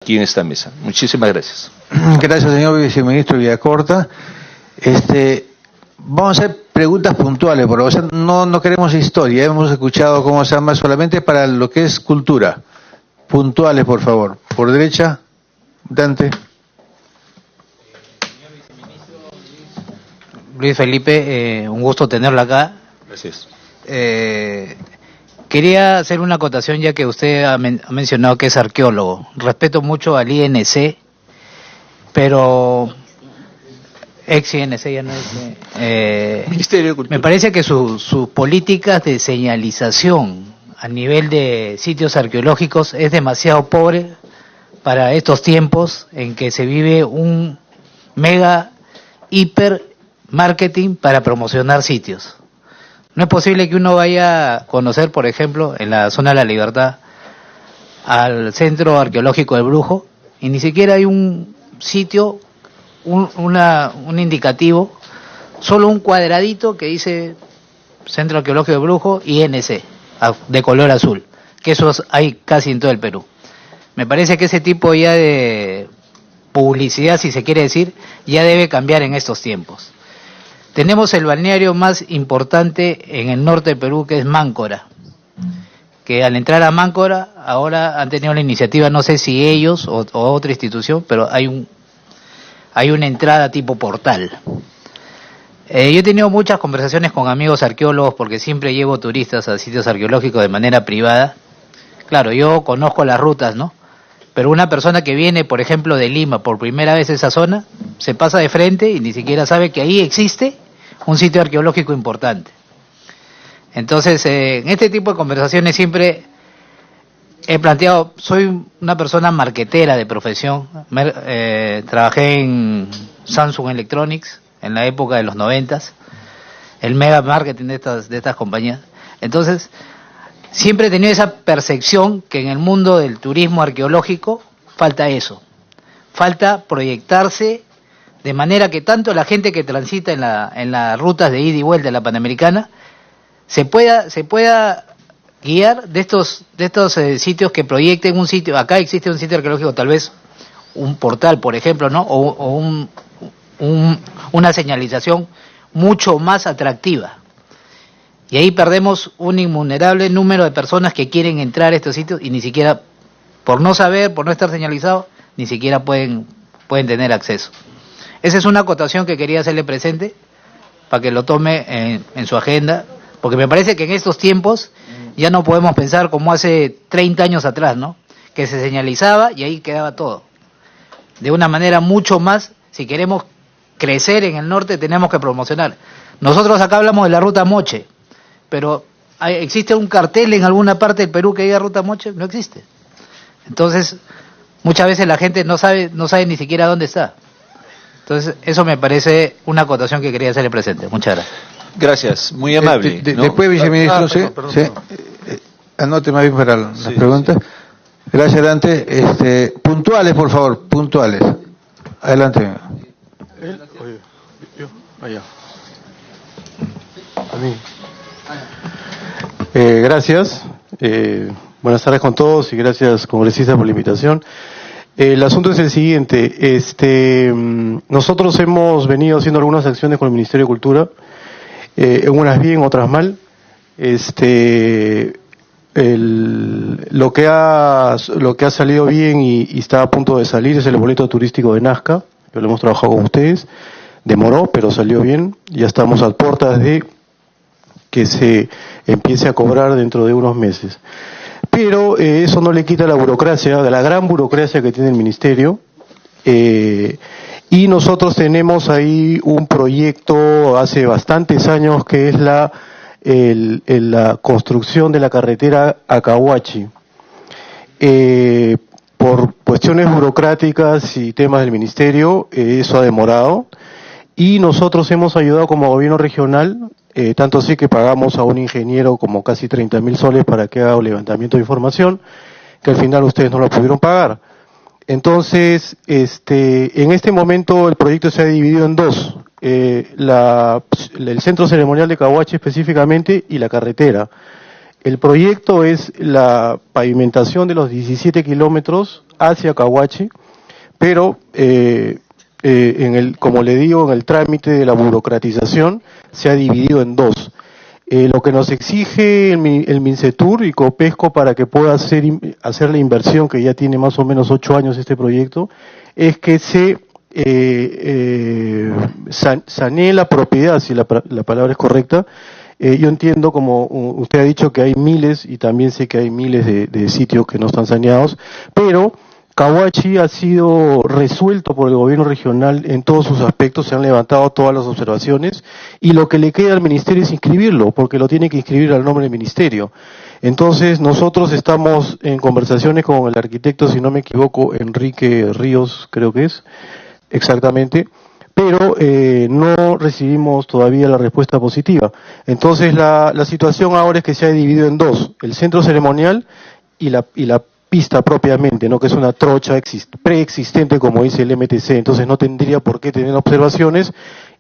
aquí en esta mesa. Muchísimas gracias. Gracias, señor viceministro Villacorta. Vamos a hacer preguntas puntuales, porque o sea, no queremos historia, hemos escuchado cómo se llama solamente para lo que es cultura. Puntuales, por favor. Por derecha, Dante. Luis Felipe, un gusto tenerlo acá. Gracias. Quería hacer una acotación ya que usted ha mencionado que es arqueólogo. Respeto mucho al INC, pero ex-INC ya no es... Ministerio de Cultura. Me parece que sus políticas de señalización a nivel de sitios arqueológicos es demasiado pobre para estos tiempos en que se vive un mega hiper marketing para promocionar sitios. No es posible que uno vaya a conocer, por ejemplo, en la zona de la Libertad, al Centro Arqueológico del Brujo, y ni siquiera hay un sitio, un indicativo, solo un cuadradito que dice Centro Arqueológico del Brujo INC, de color azul, que esos hay casi en todo el Perú. Me parece que ese tipo ya de publicidad, si se quiere decir, ya debe cambiar en estos tiempos. Tenemos el balneario más importante en el norte del Perú, que es Máncora, que al entrar a Máncora ahora han tenido la iniciativa, no sé si ellos o otra institución, pero hay una entrada tipo portal. Yo he tenido muchas conversaciones con amigos arqueólogos porque siempre llevo turistas a sitios arqueológicos de manera privada. Claro, yo conozco las rutas, ¿no? Pero una persona que viene, por ejemplo, de Lima por primera vez a esa zona, se pasa de frente y ni siquiera sabe que ahí existe un sitio arqueológico importante. Entonces, en este tipo de conversaciones siempre he planteado, soy una persona marquetera de profesión, trabajé en Samsung Electronics en la época de los 90s, el mega marketing de estas compañías. Entonces, siempre he tenido esa percepción que en el mundo del turismo arqueológico falta eso, falta proyectarse de manera que tanto la gente que transita en las rutas de ida y vuelta de la Panamericana se pueda guiar de estos sitios que proyecten un sitio. Acá existe un sitio arqueológico, tal vez un portal, por ejemplo, ¿no? O una señalización mucho más atractiva. Y ahí perdemos un innumerable número de personas que quieren entrar a estos sitios y ni siquiera, por no saber, por no estar señalizados, ni siquiera pueden tener acceso. Esa es una acotación que quería hacerle presente, para que lo tome en su agenda, porque me parece que en estos tiempos ya no podemos pensar como hace 30 años atrás, ¿no? Que se señalizaba y ahí quedaba todo. De una manera mucho más, si queremos crecer en el norte, tenemos que promocionar. Nosotros acá hablamos de la ruta Moche, pero ¿existe un cartel en alguna parte del Perú que diga ruta Moche? No existe. Entonces, muchas veces la gente no sabe ni siquiera dónde está. Entonces, eso me parece una acotación que quería hacerle presente. Muchas gracias. Gracias, muy amable. ¿No? Después, viceministro, perdón. Anote más bien para las preguntas. Sí. Gracias, Dante. Puntuales, por favor, puntuales. Adelante. Allá. A mí. Gracias. Buenas tardes con todos y gracias, congresista, por la invitación. El asunto es el siguiente. Nosotros hemos venido haciendo algunas acciones con el Ministerio de Cultura, unas bien, otras mal. Lo que ha salido bien y está a punto de salir es el boleto turístico de Nazca, que lo hemos trabajado con ustedes. Demoró, pero salió bien. Ya estamos a puertas de que se empiece a cobrar dentro de unos meses. Pero eso no le quita la burocracia, de la gran burocracia que tiene el Ministerio. Y nosotros tenemos ahí un proyecto hace bastantes años que es la construcción de la carretera a Cahuachi. Por cuestiones burocráticas y temas del Ministerio, eso ha demorado. Y nosotros hemos ayudado como gobierno regional, tanto así que pagamos a un ingeniero como casi 30.000 soles para que haga un levantamiento de información, que al final ustedes no lo pudieron pagar. Entonces, en este momento el proyecto se ha dividido en dos, el centro ceremonial de Cahuachi específicamente y la carretera. El proyecto es la pavimentación de los 17 kilómetros hacia Cahuachi, pero como le digo, en el trámite de la burocratización se ha dividido en dos. Lo que nos exige el Mincetur y Copesco para que pueda hacer la inversión, que ya tiene más o menos 8 años este proyecto, es que se sanee la propiedad, si la palabra es correcta. Yo entiendo, como usted ha dicho, que hay miles, y también sé que hay miles de sitios que no están saneados, pero Cahuachi ha sido resuelto por el gobierno regional en todos sus aspectos, se han levantado todas las observaciones, y lo que le queda al ministerio es inscribirlo, porque lo tiene que inscribir al nombre del ministerio. Entonces, nosotros estamos en conversaciones con el arquitecto, si no me equivoco, Enrique Ríos, creo que es, exactamente, pero no recibimos todavía la respuesta positiva. Entonces la situación ahora es que se ha dividido en dos, el centro ceremonial y la pista propiamente, ¿no? Que es una trocha preexistente, como dice el MTC, entonces no tendría por qué tener observaciones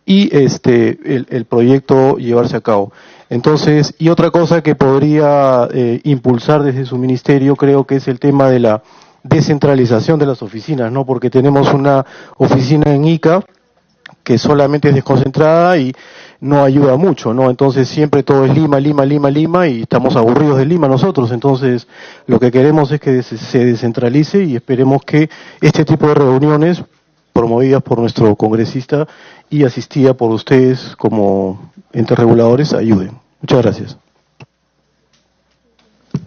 y el proyecto llevarse a cabo. Entonces, y otra cosa que podría impulsar desde su ministerio, creo que es el tema de la descentralización de las oficinas, ¿no? Porque tenemos una oficina en Ica que solamente es desconcentrada y no ayuda mucho, ¿no? Entonces siempre todo es Lima, Lima, Lima, Lima, y estamos aburridos de Lima nosotros. Entonces lo que queremos es que se descentralice, y esperemos que este tipo de reuniones, promovidas por nuestro congresista y asistida por ustedes como entes reguladores, ayuden. Muchas gracias.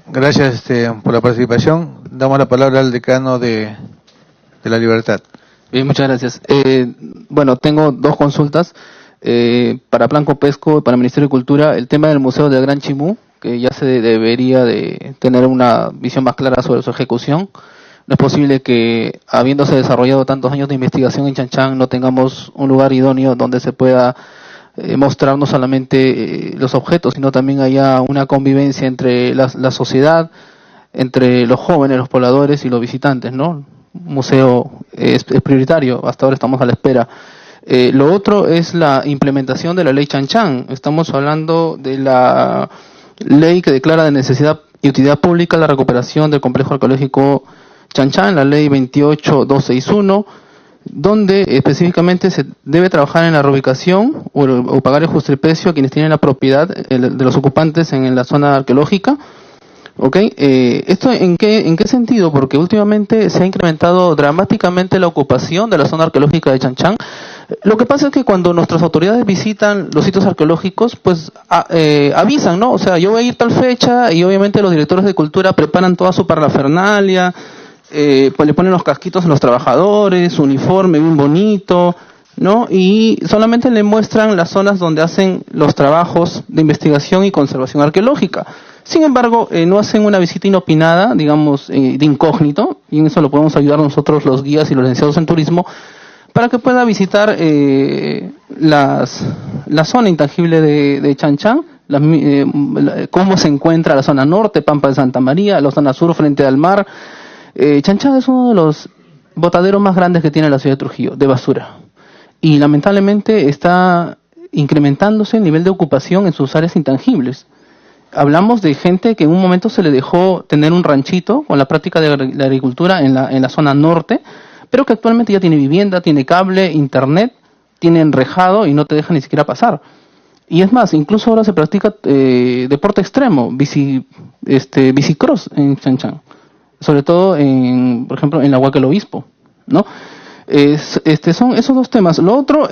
Gracias por la participación. Damos la palabra al decano de la Libertad. Bien, muchas gracias. Bueno, tengo dos consultas para Plan Copesco y para el Ministerio de Cultura. El tema del Museo del Gran Chimú, que ya se debería de tener una visión más clara sobre su ejecución. No es posible que, habiéndose desarrollado tantos años de investigación en Chan-Chan, no tengamos un lugar idóneo donde se pueda mostrar no solamente los objetos, sino también haya una convivencia entre la sociedad, entre los jóvenes, los pobladores y los visitantes, ¿no? Museo es prioritario, hasta ahora estamos a la espera. Lo otro es la implementación de la ley Chan-Chan. Estamos hablando de la ley que declara de necesidad y utilidad pública la recuperación del complejo arqueológico Chan-Chan, la ley 28261, donde específicamente se debe trabajar en la reubicación o pagar el justiprecio a quienes tienen la propiedad de los ocupantes en la zona arqueológica. Okay, ¿esto en qué sentido? Porque últimamente se ha incrementado dramáticamente la ocupación de la zona arqueológica de Chan-Chan. Lo que pasa es que cuando nuestras autoridades visitan los sitios arqueológicos, pues avisan, ¿no? O sea, yo voy a ir tal fecha, y obviamente los directores de cultura preparan toda su parafernalia, pues le ponen los casquitos a los trabajadores, su uniforme bien bonito, ¿no? Y solamente le muestran las zonas donde hacen los trabajos de investigación y conservación arqueológica. Sin embargo, no hacen una visita inopinada, digamos, de incógnito, y en eso lo podemos ayudar nosotros los guías y los licenciados en turismo, para que pueda visitar la zona intangible de Chan-Chan, cómo se encuentra la zona norte, Pampa de Santa María, la zona sur frente al mar. Chan-Chan es uno de los botaderos más grandes que tiene la ciudad de Trujillo, de basura. Y lamentablemente está incrementándose el nivel de ocupación en sus áreas intangibles. Hablamos de gente que en un momento se le dejó tener un ranchito con la práctica de la agricultura en la zona norte, pero que actualmente ya tiene vivienda, tiene cable, internet, tiene enrejado y no te deja ni siquiera pasar. Y es más, incluso ahora se practica deporte extremo, bicicross en Chan-Chan, sobre todo por ejemplo en la Huaca del Obispo, ¿no? Son esos dos temas. Lo otro,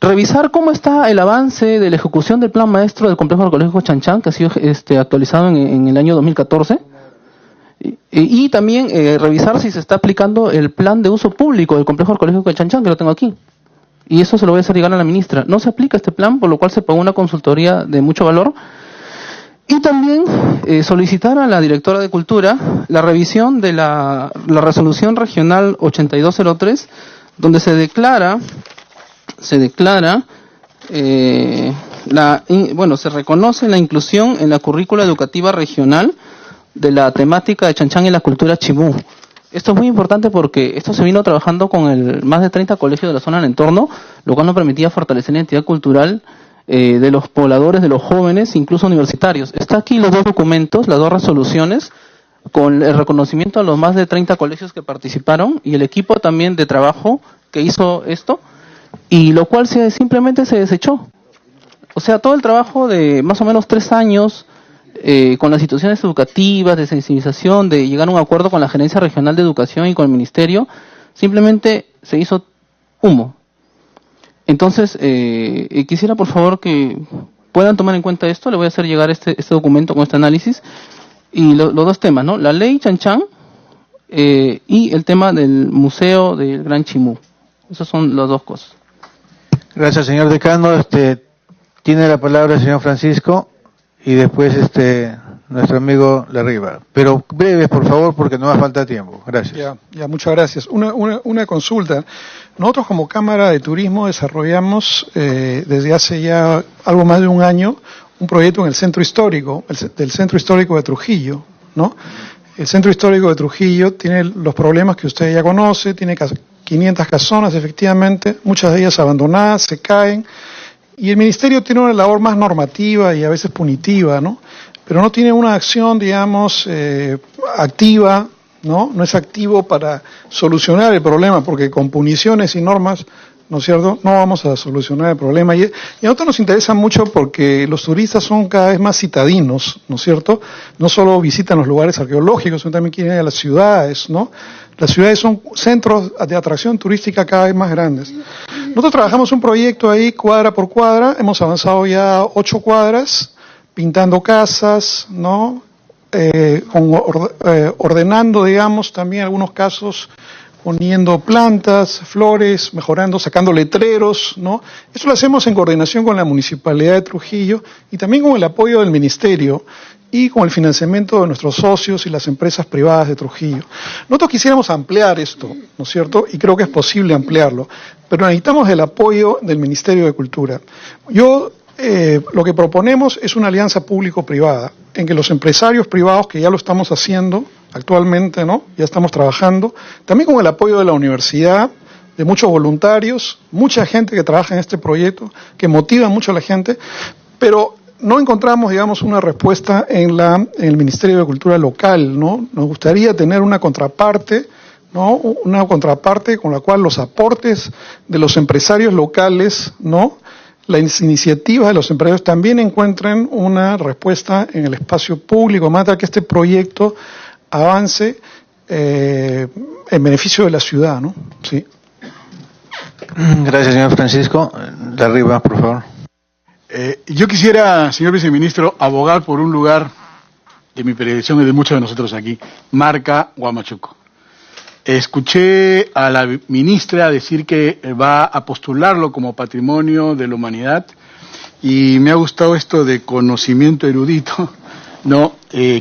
revisar cómo está el avance de la ejecución del plan maestro del complejo arqueológico Chan-Chan, que ha sido actualizado en el año 2014, y también revisar si se está aplicando el plan de uso público del complejo arqueológico de Chan-Chan, que lo tengo aquí. Y eso se lo voy a hacer llegar a la ministra. No se aplica este plan, por lo cual se pagó una consultoría de mucho valor. Y también solicitar a la directora de Cultura la revisión de la resolución regional 8203, donde se reconoce la inclusión en la currícula educativa regional de la temática de Chan-Chan y la cultura chimú. Esto es muy importante porque esto se vino trabajando con más de 30 colegios de la zona del entorno, lo cual nos permitía fortalecer la identidad cultural de los pobladores, de los jóvenes, incluso universitarios. Está aquí los dos documentos, las dos resoluciones, con el reconocimiento a los más de 30 colegios que participaron y el equipo también de trabajo que hizo esto, y lo cual simplemente se desechó. O sea, todo el trabajo de más o menos 3 años con las instituciones educativas, de sensibilización, de llegar a un acuerdo con la Gerencia Regional de Educación y con el Ministerio, simplemente se hizo humo. Entonces, quisiera por favor que puedan tomar en cuenta esto. Le voy a hacer llegar este documento con este análisis y los dos temas, ¿no? La ley Chan Chan y el tema del Museo del Gran Chimú. Esas son las dos cosas. Gracias, señor decano. Tiene la palabra el señor Francisco y después nuestro amigo Larriba. Pero breves, por favor, porque no va a falta tiempo. Gracias. Ya, muchas gracias. Una consulta. Nosotros como Cámara de Turismo desarrollamos desde hace ya algo más de un año un proyecto en el centro histórico, del centro histórico de Trujillo, ¿no? El centro histórico de Trujillo tiene los problemas que usted ya conoce, tiene 500 casonas efectivamente, muchas de ellas abandonadas, se caen, y el Ministerio tiene una labor más normativa y a veces punitiva, ¿no? Pero no tiene una acción, digamos, activa, ¿no? No es activo para solucionar el problema, porque con puniciones y normas, ¿no es cierto?, no vamos a solucionar el problema. Y a nosotros nos interesa mucho porque los turistas son cada vez más citadinos, ¿no es cierto? No solo visitan los lugares arqueológicos, sino también quieren ir a las ciudades, ¿no? Las ciudades son centros de atracción turística cada vez más grandes. Nosotros trabajamos un proyecto ahí, cuadra por cuadra, hemos avanzado ya 8 cuadras, pintando casas, ¿no? Ordenando, digamos, también algunos casos, poniendo plantas, flores, mejorando, sacando letreros, ¿no? Eso lo hacemos en coordinación con la Municipalidad de Trujillo y también con el apoyo del Ministerio y con el financiamiento de nuestros socios y las empresas privadas de Trujillo. Nosotros quisiéramos ampliar esto, ¿no es cierto? Y creo que es posible ampliarlo, pero necesitamos el apoyo del Ministerio de Cultura. Lo que proponemos es una alianza público-privada, en que los empresarios privados, que ya lo estamos haciendo actualmente, ¿no? Ya estamos trabajando, también con el apoyo de la universidad, de muchos voluntarios, mucha gente que trabaja en este proyecto, que motiva mucho a la gente, pero no encontramos, digamos, una respuesta en el Ministerio de Cultura local, ¿no? Nos gustaría tener una contraparte, ¿no? Una contraparte con la cual los aportes de los empresarios locales, ¿no? Las iniciativas de los empresarios también encuentren una respuesta en el espacio público, más que este proyecto avance en beneficio de la ciudad, ¿no? Sí. Gracias, señor Francisco. De arriba, por favor. Yo quisiera, señor viceministro, abogar por un lugar de mi predilección y de muchos de nosotros aquí, Marca Huamachuco. Escuché a la ministra decir que va a postularlo como patrimonio de la humanidad y me ha gustado esto de conocimiento erudito, ¿no?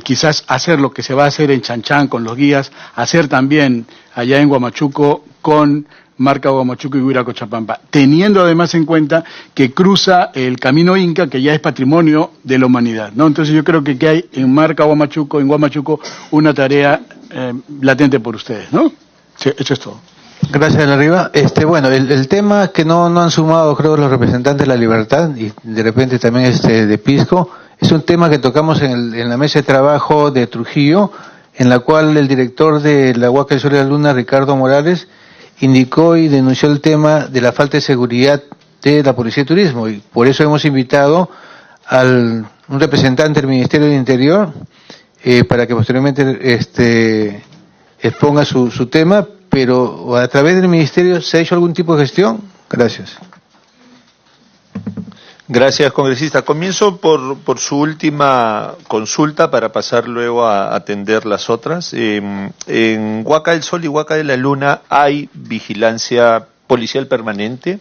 Quizás hacer lo que se va a hacer en Chan Chan con los guías, hacer también allá en Huamachuco con Marca Huamachuco y Huiracochapampa, teniendo además en cuenta que cruza el camino Inca, que ya es patrimonio de la humanidad, ¿no? Entonces yo creo que hay en Marca Huamachuco, en Huamachuco, una tarea latente por ustedes, ¿no? Sí, eso es todo. Gracias, Larriba. Bueno, el tema que no han sumado, creo, los representantes de La Libertad y de repente también de Pisco, es un tema que tocamos en la mesa de trabajo de Trujillo, en la cual el director de la Huaca del Sol y la Luna, Ricardo Morales, indicó y denunció el tema de la falta de seguridad de la Policía de Turismo, y por eso hemos invitado a un representante del Ministerio del Interior para que posteriormente exponga su tema, pero a través del Ministerio ¿se ha hecho algún tipo de gestión? Gracias. Gracias, congresista. Comienzo por su última consulta para pasar luego a atender las otras. En Huaca del Sol y Huaca de la Luna hay vigilancia policial permanente,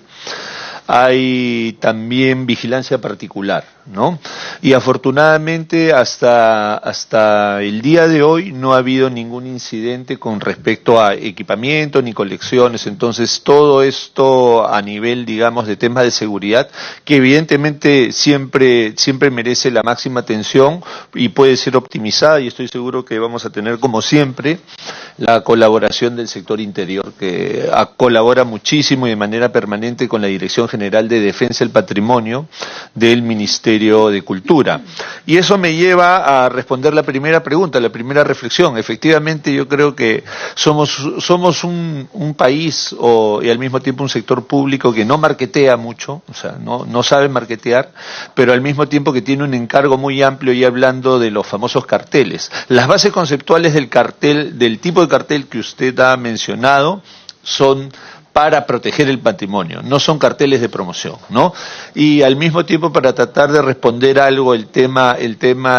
hay también vigilancia particular. ¿no? Y afortunadamente hasta el día de hoy no ha habido ningún incidente con respecto a equipamiento ni colecciones. Entonces todo esto a nivel, digamos, de temas de seguridad, que evidentemente siempre merece la máxima atención y puede ser optimizada, y estoy seguro que vamos a tener, como siempre, la colaboración del sector interior, que colabora muchísimo y de manera permanente con la Dirección General de Defensa del Patrimonio del Ministerio de Cultura. Y eso me lleva a responder la primera pregunta, la primera reflexión. Efectivamente, yo creo que somos un país y al mismo tiempo un sector público que no marketea mucho, o sea, no sabe marketear, pero al mismo tiempo que tiene un encargo muy amplio, y hablando de los famosos carteles. Las bases conceptuales del cartel, del tipo de cartel que usted ha mencionado, son para proteger el patrimonio, no son carteles de promoción, ¿no? Y al mismo tiempo, para tratar de responder algo el tema,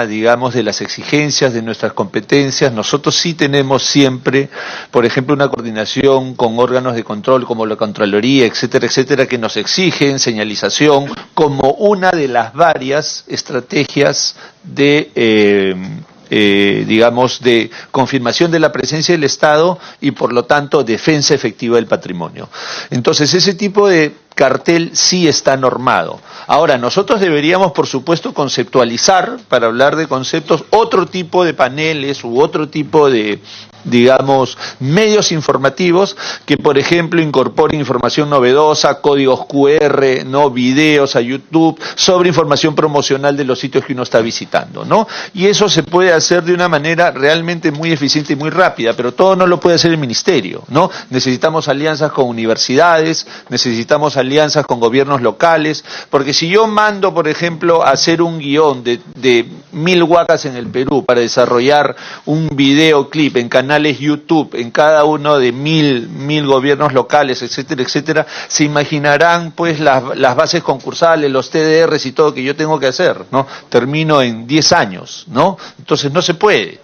digamos, de las exigencias, de nuestras competencias, nosotros sí tenemos siempre, por ejemplo, una coordinación con órganos de control como la Contraloría, etcétera, etcétera, que nos exigen señalización como una de las varias estrategias de digamos, de confirmación de la presencia del Estado y, por lo tanto, defensa efectiva del patrimonio. Entonces, ese tipo de cartel sí está normado. Ahora, nosotros deberíamos, por supuesto, conceptualizar, para hablar de conceptos, otro tipo de paneles u otro tipo de, digamos, medios informativos que, por ejemplo, incorporen información novedosa, códigos QR, ¿no?, videos a YouTube, sobre información promocional de los sitios que uno está visitando, ¿no? Y eso se puede hacer de una manera realmente muy eficiente y muy rápida, pero todo no lo puede hacer el ministerio, ¿no? Necesitamos alianzas con universidades, necesitamos alianzas con gobiernos locales, porque si yo mando, por ejemplo, a hacer un guión de 1000 huacas en el Perú para desarrollar un videoclip en canales YouTube en cada uno de 1000 gobiernos locales, etcétera, etcétera, se imaginarán pues las bases concursales, los TDRs y todo que yo tengo que hacer, ¿no? Termino en 10 años, ¿no? Entonces no se puede.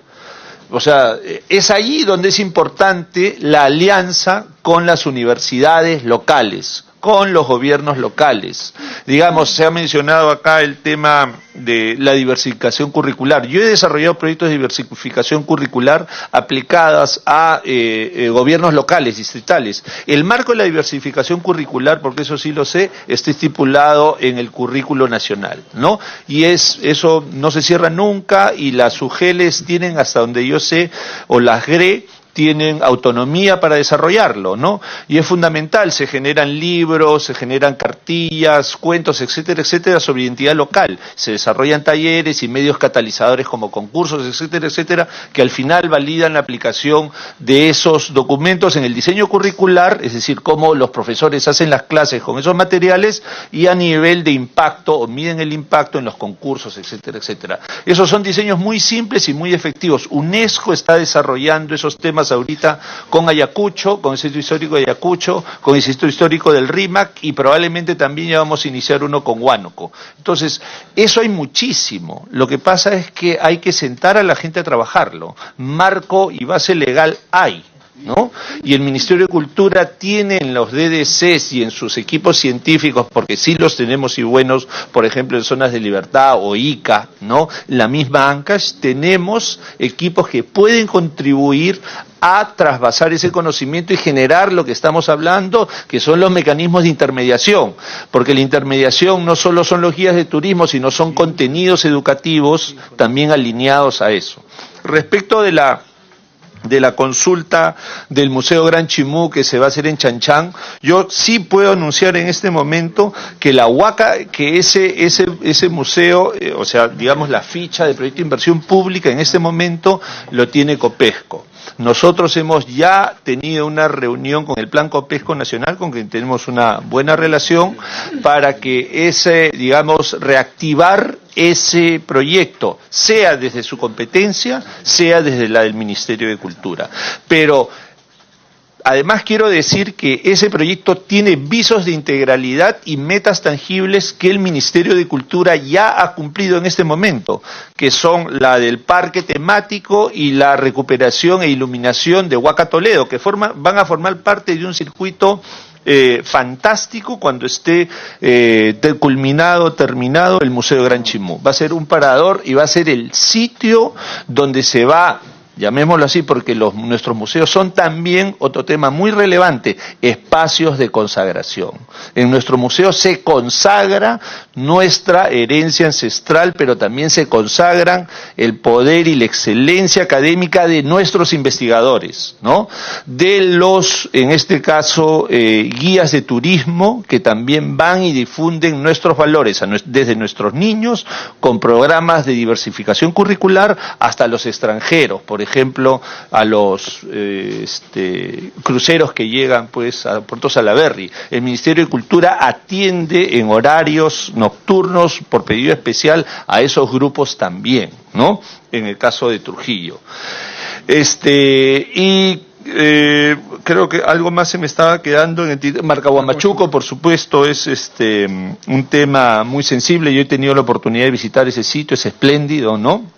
O sea, es allí donde es importante la alianza con las universidades locales, con los gobiernos locales. Digamos, se ha mencionado acá el tema de la diversificación curricular. Yo he desarrollado proyectos de diversificación curricular aplicadas a gobiernos locales, distritales. El marco de la diversificación curricular, porque eso sí lo sé, está estipulado en el currículo nacional, ¿no? Y eso no se cierra nunca, y las UGELes tienen, hasta donde yo sé, o las GRE, tienen autonomía para desarrollarlo, ¿no? Y es fundamental, se generan libros, se generan cartillas, cuentos, etcétera, etcétera, sobre identidad local. Se desarrollan talleres y medios catalizadores como concursos, etcétera, etcétera, que al final validan la aplicación de esos documentos en el diseño curricular, es decir, cómo los profesores hacen las clases con esos materiales, y a nivel de impacto, o miden el impacto en los concursos, etcétera, etcétera. Esos son diseños muy simples y muy efectivos. UNESCO está desarrollando esos temas ahorita con Ayacucho, con el Centro Histórico de Ayacucho, con el Centro Histórico del RIMAC, y probablemente también ya vamos a iniciar uno con Huánuco. Entonces, eso hay muchísimo. Lo que pasa es que hay que sentar a la gente a trabajarlo. Marco y base legal hay, ¿no? Y el Ministerio de Cultura tiene en los DDCs y en sus equipos científicos, porque sí los tenemos y buenos, por ejemplo en Zonas de Libertad o ICA, ¿no? La misma ANCASH, tenemos equipos que pueden contribuir a trasvasar ese conocimiento y generar lo que estamos hablando, que son los mecanismos de intermediación, porque la intermediación no solo son los guías de turismo, sino son contenidos educativos también alineados a eso. Respecto de la consulta del Museo Gran Chimú que se va a hacer en Chanchán, yo sí puedo anunciar en este momento que la Huaca, que ese museo, o sea, digamos la ficha de proyecto de inversión pública en este momento lo tiene Copesco. Nosotros hemos ya tenido una reunión con el Plan Copesco Nacional, con quien tenemos una buena relación, para que digamos, reactivar ese proyecto, sea desde su competencia, sea desde la del Ministerio de Cultura. Pero Además, quiero decir que ese proyecto tiene visos de integralidad y metas tangibles que el Ministerio de Cultura ya ha cumplido en este momento, que son la del parque temático y la recuperación e iluminación de Huaca Toledo, que van a formar parte de un circuito fantástico cuando esté terminado el Museo Gran Chimú. Va a ser un parador y va a ser el sitio donde se va, llamémoslo así, porque nuestros museos son también, otro tema muy relevante, espacios de consagración. En nuestro museo se consagra nuestra herencia ancestral, pero también se consagran el poder y la excelencia académica de nuestros investigadores, ¿no? De los, en este caso, guías de turismo, que también van y difunden nuestros valores, desde nuestros niños, con programas de diversificación curricular, hasta los extranjeros, por ejemplo, a los cruceros que llegan pues a Puerto Salaberry. El Ministerio de Cultura atiende en horarios nocturnos por pedido especial a esos grupos también, ¿no? En el caso de Trujillo. Creo que algo más se me estaba quedando en el Marca Huamachuco, por supuesto, es un tema muy sensible. Yo he tenido la oportunidad de visitar ese sitio, es espléndido, ¿no?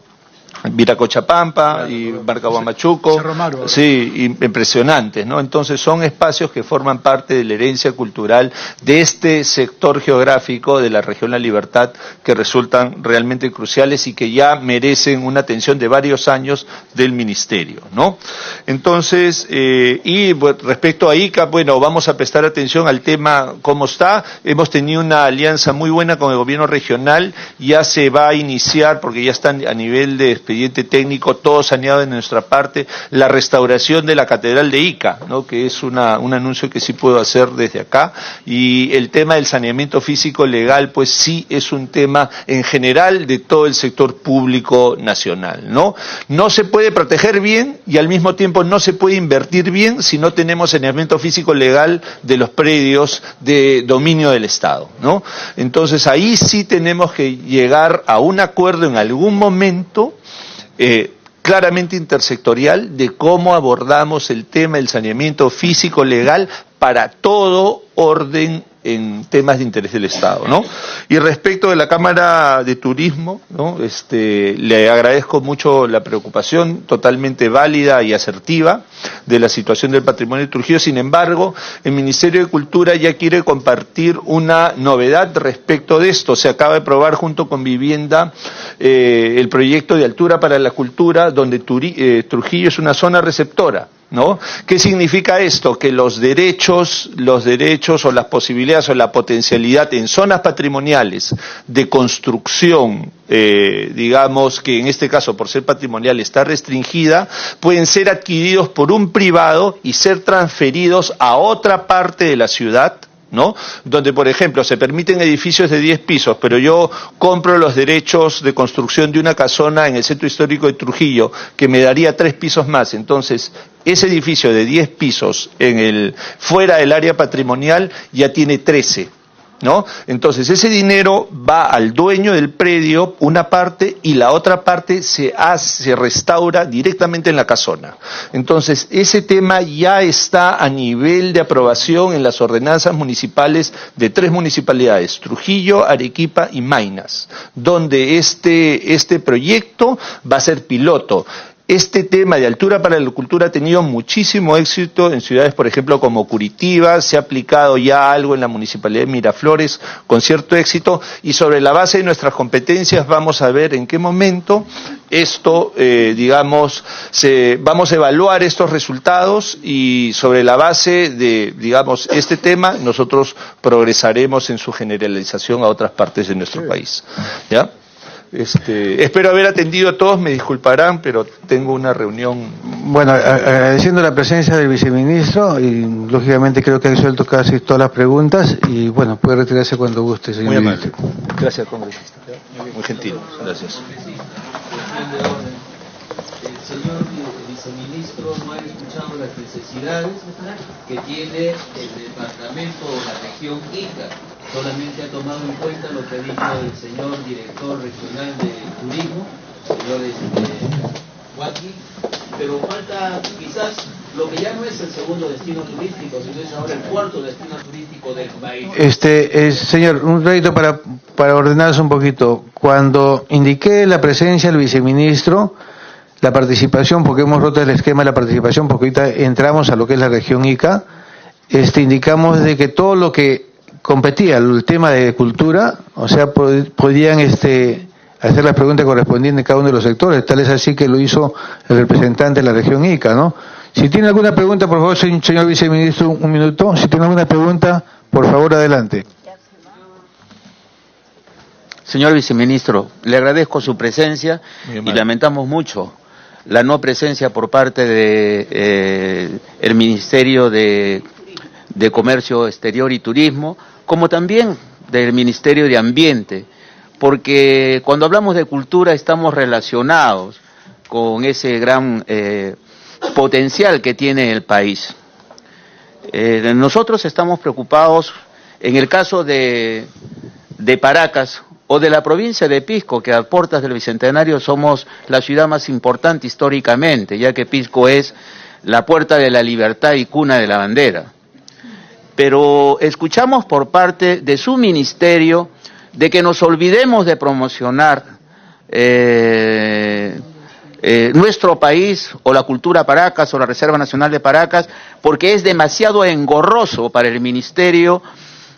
Viracochapampa y Marca Huamachuco, sí, impresionantes, ¿no? Entonces son espacios que forman parte de la herencia cultural de este sector geográfico de la región La Libertad, que resultan realmente cruciales y que ya merecen una atención de varios años del Ministerio, ¿no? Entonces, respecto a ICA, bueno, vamos a prestar atención al tema cómo está. Hemos tenido una alianza muy buena con el gobierno regional, ya se va a iniciar, porque ya están a nivel de expediente técnico, todo saneado de nuestra parte, la restauración de la Catedral de Ica, ¿no? Que es un anuncio que sí puedo hacer desde acá, y el tema del saneamiento físico legal, pues sí es un tema en general de todo el sector público nacional, ¿no? No se puede proteger bien y al mismo tiempo no se puede invertir bien si no tenemos saneamiento físico legal de los predios de dominio del Estado, ¿no? Entonces ahí sí tenemos que llegar a un acuerdo en algún momento claramente intersectorial de cómo abordamos el tema del saneamiento físico legal para todo orden en temas de interés del Estado, ¿no? Y respecto de la Cámara de Turismo, ¿no? Le agradezco mucho la preocupación totalmente válida y asertiva de la situación del patrimonio de Trujillo. Sin embargo, el Ministerio de Cultura ya quiere compartir una novedad respecto de esto. Se acaba de aprobar junto con Vivienda el proyecto de Altura para la Cultura, donde Trujillo es una zona receptora, ¿no? ¿Qué significa esto? Que los derechos o las posibilidades o la potencialidad en zonas patrimoniales de construcción, digamos que en este caso por ser patrimonial está restringida, pueden ser adquiridos por un privado y ser transferidos a otra parte de la ciudad, ¿no? Donde, por ejemplo, se permiten edificios de 10 pisos, pero yo compro los derechos de construcción de una casona en el centro histórico de Trujillo, que me daría 3 pisos más. Entonces, ese edificio de 10 pisos fuera del área patrimonial ya tiene 13. ¿No? Entonces ese dinero va al dueño del predio, una parte, y la otra parte se restaura directamente en la casona. Entonces ese tema ya está a nivel de aprobación en las ordenanzas municipales de 3 municipalidades, Trujillo, Arequipa y Maynas, donde este proyecto va a ser piloto. Este tema de Altura para la Cultura ha tenido muchísimo éxito en ciudades, por ejemplo, como Curitiba. Se ha aplicado ya algo en la Municipalidad de Miraflores con cierto éxito, y sobre la base de nuestras competencias vamos a ver en qué momento esto, vamos a evaluar estos resultados, y sobre la base de, este tema, nosotros progresaremos en su generalización a otras partes de nuestro país. ¿Ya? Espero haber atendido a todos, me disculparán, pero tengo una reunión. Bueno, agradeciendo la presencia del viceministro, y lógicamente creo que ha resuelto casi todas las preguntas, y bueno, puede retirarse cuando guste, señor ministro. Gracias, congresista. Muy gentil. Gracias. El señor viceministro no ha escuchado las necesidades que tiene el departamento o la región Ica. Solamente ha tomado en cuenta lo que ha dicho el señor director regional de turismo, señor Huaki, pero falta quizás lo que ya no es el segundo destino turístico, sino es ahora el cuarto destino turístico del país. Señor, un ratito para ordenarse un poquito. Cuando indiqué la presencia del viceministro, la participación, porque hemos roto el esquema de la participación, porque ahorita entramos a lo que es la región Ica, indicamos de que todo lo que competía, el tema de cultura, o sea, podían hacer las preguntas correspondientes en cada uno de los sectores, tal es así que lo hizo el representante de la región Ica, ¿no? Si tiene alguna pregunta, por favor, señor viceministro, un minuto. Si tiene alguna pregunta, por favor, adelante. Señor viceministro, le agradezco su presencia y lamentamos mucho la no presencia por parte de el Ministerio de Comercio Exterior y Turismo, como también del Ministerio de Ambiente, porque cuando hablamos de cultura estamos relacionados con ese gran potencial que tiene el país. Nosotros estamos preocupados en el caso de Paracas o de la provincia de Pisco, que a puertas del Bicentenario somos la ciudad más importante históricamente, ya que Pisco es la puerta de la libertad y cuna de la bandera. Pero escuchamos por parte de su ministerio de que nos olvidemos de promocionar nuestro país o la cultura Paracas o la Reserva Nacional de Paracas, porque es demasiado engorroso para el Ministerio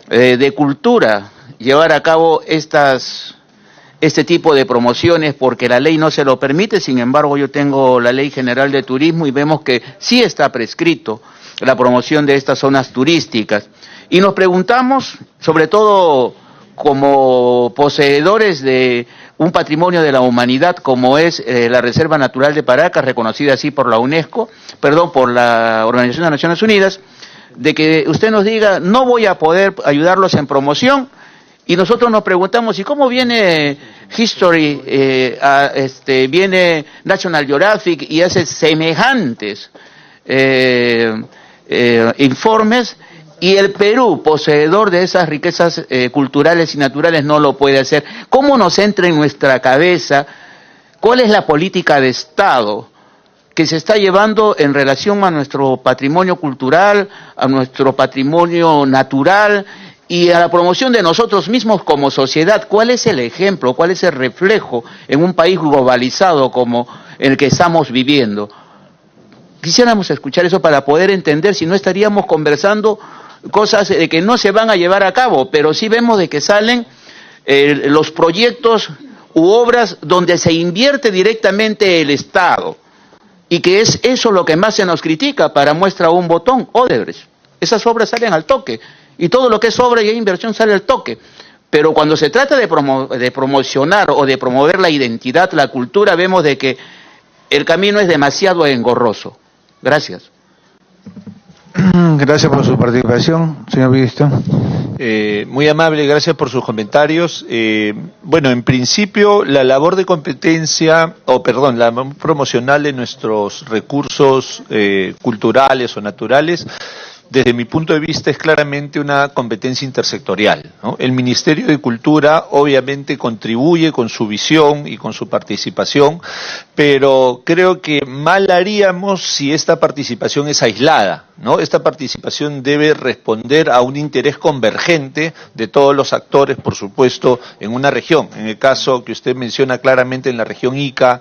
de Cultura llevar a cabo este tipo de promociones, porque la ley no se lo permite. Sin embargo, yo tengo la Ley General de Turismo y vemos que sí está prescrito la promoción de estas zonas turísticas. Y nos preguntamos, sobre todo como poseedores de un patrimonio de la humanidad como es la Reserva Natural de Paracas, reconocida así por la UNESCO, por la Organización de las Naciones Unidas, de que usted nos diga, no voy a poder ayudarlos en promoción, y nosotros nos preguntamos, ¿y cómo viene History, viene National Geographic y hace semejantes informes, y el Perú, poseedor de esas riquezas culturales y naturales, no lo puede hacer? ¿Cómo nos entra en nuestra cabeza cuál es la política de Estado que se está llevando en relación a nuestro patrimonio cultural, a nuestro patrimonio natural y a la promoción de nosotros mismos como sociedad? ¿Cuál es el ejemplo, cuál es el reflejo en un país globalizado como el que estamos viviendo? Quisiéramos escuchar eso para poder entender, si no estaríamos conversando cosas de que no se van a llevar a cabo, pero sí vemos de que salen los proyectos u obras donde se invierte directamente el Estado, y que es eso lo que más se nos critica. Para muestra un botón, Odebrecht. Esas obras salen al toque, y todo lo que es obra y inversión sale al toque. Pero cuando se trata de promocionar o de promover la identidad, la cultura, vemos de que el camino es demasiado engorroso. Gracias. Gracias por su participación, señor ministro. Muy amable, gracias por sus comentarios. Bueno, en principio, la labor de competencia, la labor promocional de nuestros recursos culturales o naturales, desde mi punto de vista, es claramente una competencia intersectorial, ¿no? El Ministerio de Cultura obviamente contribuye con su visión y con su participación, pero creo que mal haríamos si esta participación es aislada, ¿no? Esta participación debe responder a un interés convergente de todos los actores, por supuesto, en una región. En el caso que usted menciona claramente, en la región Ica,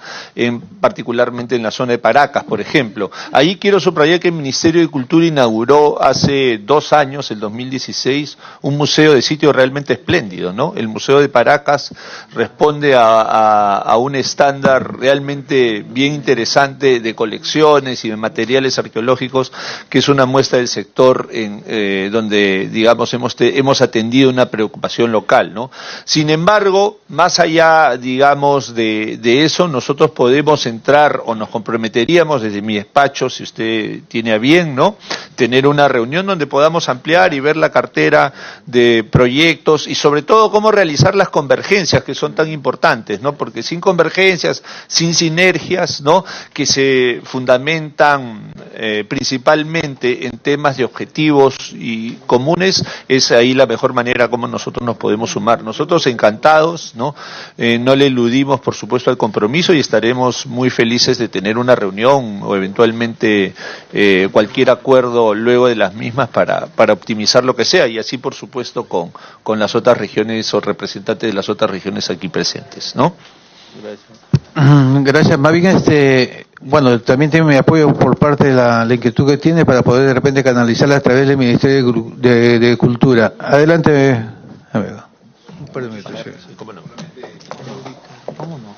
particularmente en la zona de Paracas, por ejemplo. Ahí quiero subrayar que el Ministerio de Cultura inauguró hace 2 años, el 2016, un museo de sitio realmente espléndido, ¿no? El Museo de Paracas responde a un estándar realmente bien interesante de colecciones y de materiales arqueológicos, que es una muestra del sector donde, digamos, hemos atendido una preocupación local, ¿no? Sin embargo, más allá, digamos, de eso, nosotros podemos entrar o nos comprometeríamos desde mi despacho, si usted tiene a bien, ¿no?, tener una una reunión donde podamos ampliar y ver la cartera de proyectos y sobre todo cómo realizar las convergencias que son tan importantes, ¿no? Porque sin convergencias, sin sinergias, ¿no? Que se fundamentan principalmente en temas de objetivos y comunes, es ahí la mejor manera como nosotros nos podemos sumar. Nosotros encantados, ¿no? No le eludimos, por supuesto, al compromiso y estaremos muy felices de tener una reunión o eventualmente cualquier acuerdo luego de las mismas para optimizar lo que sea y así, por supuesto, con las otras regiones o representantes de las otras regiones aquí presentes, ¿no? Gracias. Más bien, bueno, también tiene mi apoyo por parte de la inquietud que tiene para poder de repente canalizarla a través del Ministerio de Cultura. Adelante, amigo. Un par de minutos, sí. ¿Cómo no?